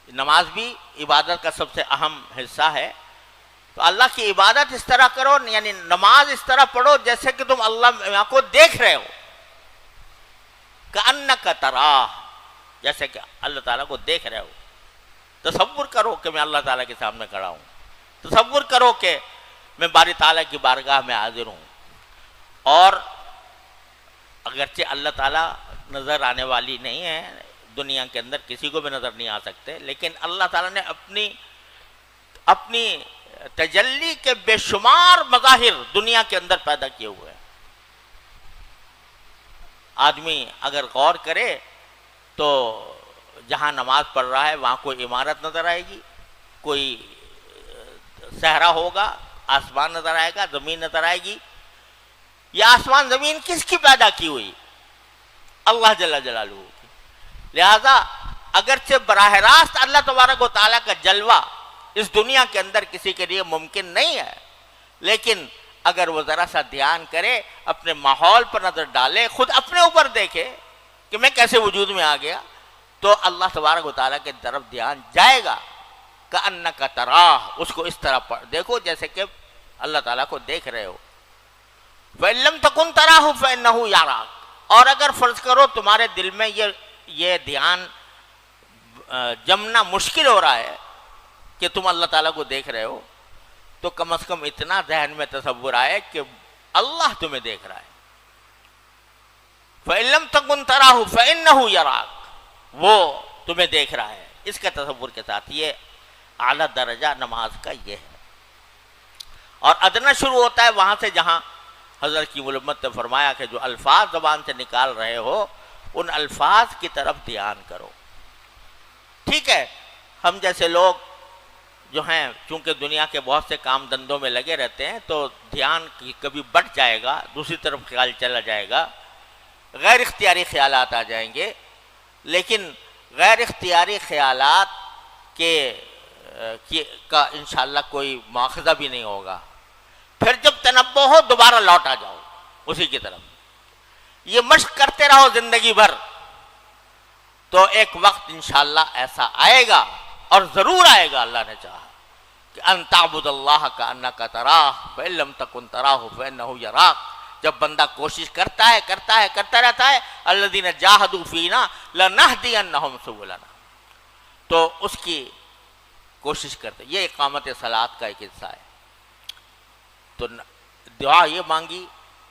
نماز بھی عبادت کا سب سے اہم حصہ ہے. تو اللہ کی عبادت اس طرح کرو، یعنی نماز اس طرح پڑھو جیسے کہ تم اللہ کو دیکھ رہے ہو. کأنک تراہ، جیسے کہ اللہ تعالیٰ کو دیکھ رہے ہو. تصور کرو کہ میں اللہ تعالیٰ کے سامنے کھڑا ہوں. تصور کرو کہ میں باری تعالیٰ کی بارگاہ میں حاضر ہوں. اور اگرچہ اللہ تعالیٰ نظر آنے والی نہیں ہے، دنیا کے اندر کسی کو بھی نظر نہیں آ سکتے، لیکن اللہ تعالیٰ نے اپنی تجلی کے بے شمار مظاہر دنیا کے اندر پیدا کیے ہوئے ہیں. آدمی اگر غور کرے تو جہاں نماز پڑھ رہا ہے وہاں کوئی عمارت نظر آئے گی، کوئی صحرا ہوگا، آسمان نظر آئے گا، زمین نظر آئے گی. یہ آسمان زمین کس کی پیدا کی ہوئی؟ اللہ جل جلالہ کی. لہذا اگرچہ براہ راست اللہ تبارک و تعالیٰ کا جلوہ اس دنیا کے اندر کسی کے لیے ممکن نہیں ہے، لیکن اگر وہ ذرا سا دھیان کرے، اپنے ماحول پر نظر ڈالے، خود اپنے اوپر دیکھے کہ میں کیسے وجود میں آ گیا، تو اللہ تبارک و تعالیٰ کے طرف دھیان جائے گا. کأنک تراہ، اس کو اس طرح دیکھو جیسے کہ اللہ تعالیٰ کو دیکھ رہے ہو. فإن لم تكن تراہ فإنہ یراک. اور اگر فرض کرو تمہارے دل میں یہ دھیان جمنا مشکل ہو رہا ہے کہ تم اللہ تعالیٰ کو دیکھ رہے ہو، تو کم از کم اتنا ذہن میں تصور آئے کہ اللہ تمہیں دیکھ رہا ہے. فإن لم تكن تراہ فإنہ یراک، وہ تمہیں دیکھ رہا ہے. اس کا تصور کے ساتھ یہ اعلیٰ درجہ نماز کا یہ ہے. اور ادنا شروع ہوتا ہے وہاں سے جہاں حضرت کی علمت نے فرمایا کہ جو الفاظ زبان سے نکال رہے ہو ان الفاظ کی طرف دھیان کرو. ٹھیک ہے، ہم جیسے لوگ جو ہیں چونکہ دنیا کے بہت سے کام دھندوں میں لگے رہتے ہیں تو دھیان کبھی بٹ جائے گا، دوسری طرف خیال چلا جائے گا، غیر اختیاری خیالات آ جائیں گے. لیکن غیر اختیاری خیالات کا انشاءاللہ کوئی مواخذہ بھی نہیں ہوگا. پھر جب تنبہ ہو دوبارہ لوٹ آ جاؤ اسی کی طرف. یہ مشق کرتے رہو زندگی بھر، تو ایک وقت انشاءاللہ ایسا آئے گا، اور ضرور آئے گا اللہ نے چاہا، کہ ان تعبد اللہ کأنک تراہ فإن لم تکن تراہ فإنہ یراک. جب بندہ کوشش کرتا رہتا ہے، الذین جاہدوا فینا لنہدینہم سبلنا، تو اس کی کوشش کرتے. یہ اقامت صلاۃ کا ایک حصہ ہے. تو دعا یہ مانگی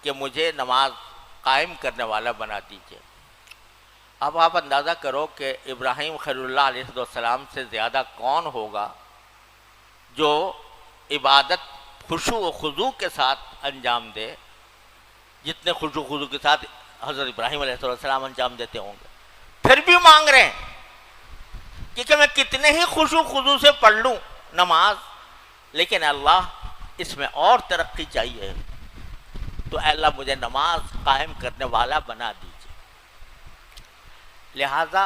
کہ مجھے نماز قائم کرنے والا بنا دیجیے. اب آپ اندازہ کرو کہ ابراہیم خلیل اللہ علیہ السلام سے زیادہ کون ہوگا جو عبادت خشوع و خضوع کے ساتھ انجام دے، جتنے خشوع و خضوع کے ساتھ حضرت ابراہیم علیہ السلام انجام دیتے ہوں گے. پھر بھی مانگ رہے ہیں کہ میں کتنے ہی خشوع و خضوع سے پڑھ لوں نماز، لیکن اللہ اس میں اور ترقی چاہیے، تو اے اللہ مجھے نماز قائم کرنے والا بنا دیجیے. لہذا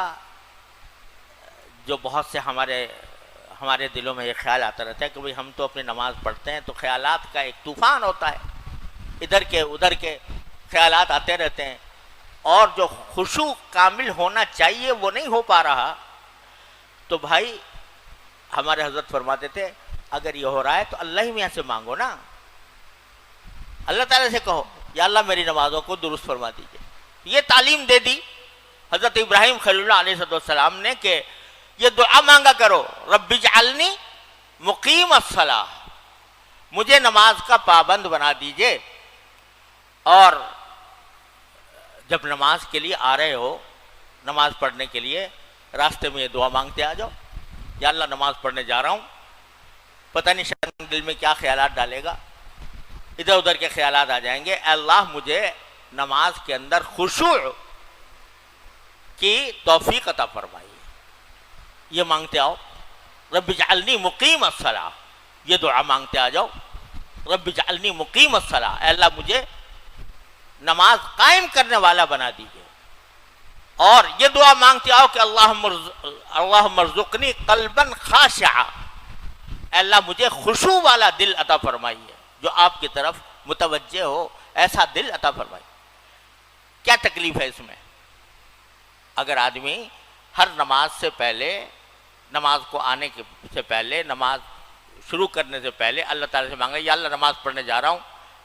جو بہت سے ہمارے دلوں میں یہ خیال آتا رہتا ہے کہ بھئی ہم تو اپنی نماز پڑھتے ہیں، تو خیالات کا ایک طوفان ہوتا ہے، ادھر کے ادھر کے خیالات آتے رہتے ہیں، اور جو خشوع کامل ہونا چاہیے وہ نہیں ہو پا رہا. تو بھائی ہمارے حضرت فرماتے تھے اگر یہ ہو رہا ہے تو اللہ ہی میاں سے مانگو نا، اللہ تعالیٰ سے کہو یا اللہ میری نمازوں کو درست فرما دیجیے. یہ تعلیم دے دی حضرت ابراہیم خلیل اللہ علیہ السلام نے کہ یہ دعا مانگا کرو، رب اجعلنی مقیم الصلاۃ، مجھے نماز کا پابند بنا دیجیے. اور جب نماز کے لیے آ رہے ہو، نماز پڑھنے کے لیے راستے میں یہ دعا مانگتے آ جاؤ، یا اللہ نماز پڑھنے جا رہا ہوں، پتہ نہیں شاید دل میں کیا خیالات ڈالے گا، ادھر ادھر کے خیالات آ جائیں گے. اے اللہ مجھے نماز کے اندر خشوع کی توفیق عطا فرمائیے. یہ مانگتے آؤ، رب اجعلنی مقیم الصلاۃ، یہ دعا مانگتے آ جاؤ، رب اجعلنی مقیم الصلاۃ، اے اللہ مجھے نماز قائم کرنے والا بنا دیجیے. اور یہ دعا مانگتے آؤ کہ اللہم ارزقنی قلبا خاشعا، اے اللہ مجھے خشوع والا دل عطا فرمائیے، جو آپ کی طرف متوجہ ہو، ایسا دل عطا فرمائیے. کیا تکلیف ہے اس میں؟ اگر آدمی ہر نماز سے پہلے نماز کو آنے سے پہلے، نماز شروع کرنے سے پہلے اللہ تعالیٰ سے مانگا یا اللہ نماز پڑھنے جا رہا ہوں،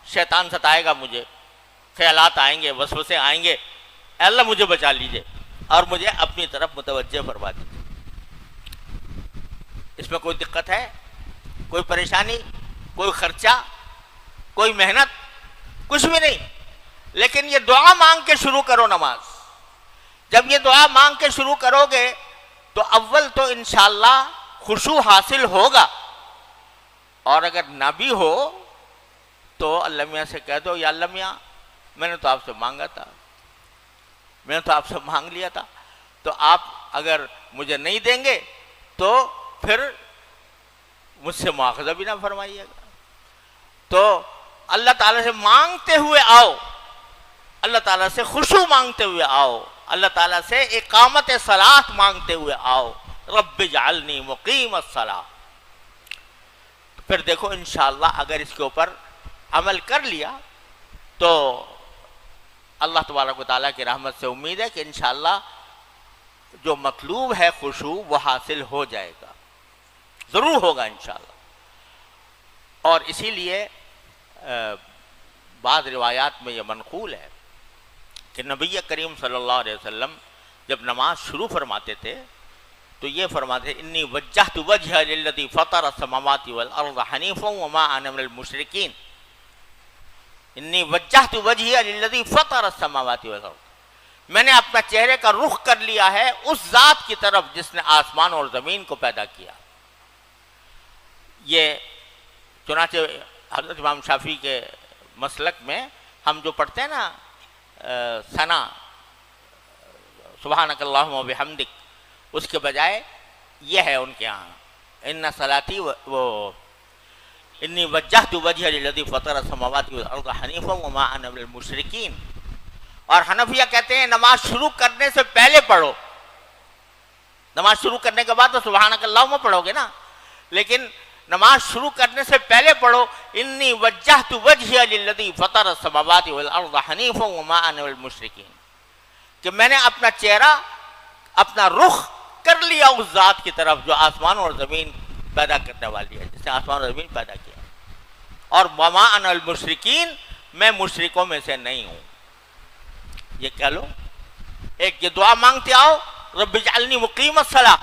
شیطان ستائے گا مجھے، خیالات آئیں گے، وسوسے آئیں گے، اے اللہ مجھے بچا لیجئے اور مجھے اپنی طرف متوجہ فرما دیجئے۔ اس میں کوئی دقت ہے، کوئی پریشانی، کوئی خرچہ، کوئی محنت، کچھ بھی نہیں، لیکن یہ دعا مانگ کے شروع کرو نماز۔ جب یہ دعا مانگ کے شروع کرو گے تو اول تو انشاءاللہ خشوع حاصل ہوگا، اور اگر نہ بھی ہو تو اللہ میاں سے کہہ دو یا اللہ میاں میں نے تو آپ سے مانگا تھا، میں نے تو آپ سے مانگ لیا تھا، تو آپ اگر مجھے نہیں دیں گے تو پھر مجھ سے مواخذہ بھی نہ فرمائیے گا۔ تو اللہ تعالیٰ سے مانگتے ہوئے آؤ، اللہ تعالیٰ سے خشوع مانگتے ہوئے آؤ، اللہ تعالیٰ سے اقامت صلاۃ مانگتے ہوئے آؤ، رب اجعلنی مقیم الصلاۃ۔ پھر دیکھو انشاءاللہ اگر اس کے اوپر عمل کر لیا تو اللہ تبارک و تعالیٰ کی رحمت سے امید ہے کہ انشاءاللہ جو مطلوب ہے خشوع وہ حاصل ہو جائے گا، ضرور ہوگا انشاءاللہ۔ اور اسی لیے بعض روایات میں یہ منقول ہے کہ نبی کریم صلی اللہ علیہ وسلم جب نماز شروع فرماتے تھے تو یہ فرماتے انی وجہت وجہ للذی فطر السماوات والارض حنیفا وما انا من المشرکین، انی وجہت وجہی للذی فطر السماوات والارض، میں نے اپنا چہرے کا رخ کر لیا ہے اس ذات کی طرف جس نے آسمان اور زمین کو پیدا کیا۔ یہ چنانچہ حضرت امام شافعی کے مسلک میں ہم جو پڑھتے ہیں نا ثنا سبحانک اللہم و بحمدک، اس کے بجائے یہ ہے ان کے ہاں ان صلاتی انی وجہت وجہ للذی فطر السماوات والارض حنیفا وما انا من المشرکین۔ اور حنفیہ کہتے ہیں نماز شروع کرنے سے پہلے پڑھو، نماز شروع کرنے کے بعد تو سبحانک اللہم پڑھو گے نا، لیکن نماز شروع کرنے سے پہلے پڑھو انی وجہت وجہی للذی فطر السماوات والارض حنیفا وما انا من المشرکین، کہ میں نے اپنا چہرہ، اپنا رخ کر لیا اس ذات کی طرف جو آسمان اور زمین پیدا کرنے والی ہے، جس نے آسمان اور زمین پیدا کیا، اور وما انا المشرکین، میں مشرکوں میں سے نہیں ہوں۔ یہ کہہ لو، ایک یہ دعا مانگتے آؤ رب اجعلنی مقیم الصلاۃ،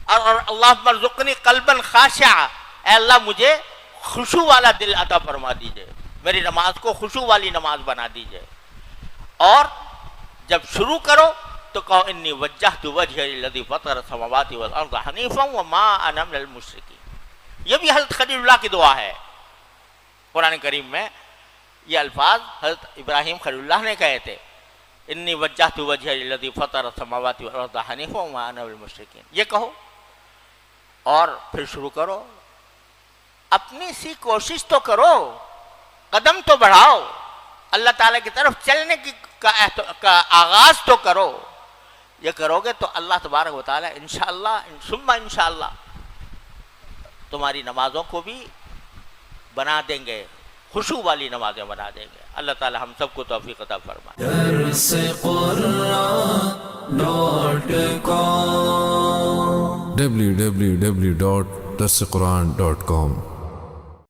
اور اللہم ارزقنی قلبا خاشعا، اے اللہ مجھے خشوع والا دل عطا فرما دیجئے، میری نماز کو خشوع والی نماز بنا دیجئے۔ اور جب شروع کرو تو کہو انی وجہت وجہی للذی فطر السماوات والارض حنیفا وما انا من المشرکین۔ یہ بھی حضرت خلیل اللہ کی دعا ہے، قرآن کریم میں یہ الفاظ حضرت ابراہیم خلیل اللہ نے کہے تھے، انی وجہت وجہی للذی فطر السماوات والارض حنیفا وما انا من المشرکین، یہ کہو اور پھر شروع کرو۔ اپنی سی کوشش تو کرو، قدم تو بڑھاؤ، اللہ تعالیٰ کی طرف چلنے کا آغاز تو کرو۔ یہ کرو گے تو اللہ تبارک و تعالیٰ انشاءاللہ ثم انشاءاللہ تمہاری نمازوں کو بھی بنا دیں گے، خشوع والی نمازیں بنا دیں گے۔ اللہ تعالیٰ ہم سب کو توفیق عطا فرمائے۔ www.darsequran.com